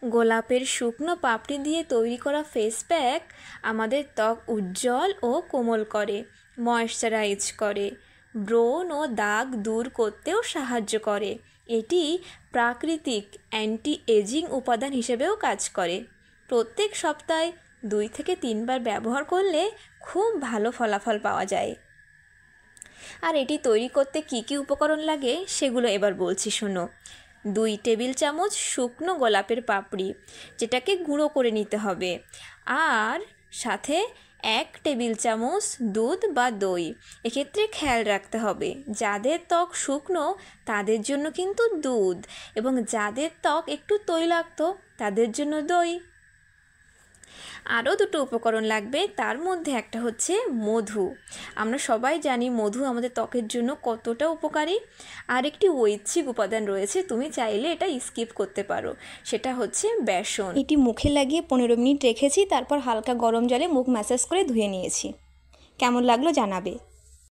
গোলাপের শুকনো পাপড়ি দিয়ে তৈরি করা ফেস প্যাক আমাদের ত্বক উজ্জ্বল ও কোমল করে, ময়েশ্চারাইজ করে, ব্রণ ও দাগ দূর করতেও সাহায্য করে। এটি প্রাকৃতিক অ্যান্টি এজিং উপাদান হিসেবেও কাজ করে। প্রত্যেক সপ্তাহে 2 থেকে 3 বার ব্যবহার করলে খুব ভালো ফলাফল পাওয়া যায়। আর এটি তৈরি করতে কি কি উপকরণ লাগে সেগুলো এবার বলছি, শোনো। 2 টেবিল চামচ শুকনো গোলাপের পাপড়ি, যেটাকে গুঁড়ো করে নিতে হবে, আর সাথে 1 টেবিল চামচ দুধ বা দই। এক্ষেত্রে খেয়াল রাখতে হবে, যাদের ত্বক শুকনো তাদের জন্য কিন্তু দুধ, এবং যাদের ত্বক একটু তৈলাক্ত তাদের জন্য দই। আরও 2টো উপকরণ লাগবে, তার মধ্যে একটা হচ্ছে মধু। আমরা সবাই জানি মধু আমাদের ত্বকের জন্য কতটা উপকারী। আর একটি ঐচ্ছিক উপাদান রয়েছে, তুমি চাইলে এটা স্কিপ করতে পারো, সেটা হচ্ছে বেসন। এটি মুখে লাগিয়ে 15 মিনিট রেখেছি, তারপর হালকা গরম জলে মুখ ম্যাসাজ করে ধুয়ে নিয়েছি। কেমন লাগলো জানাবে।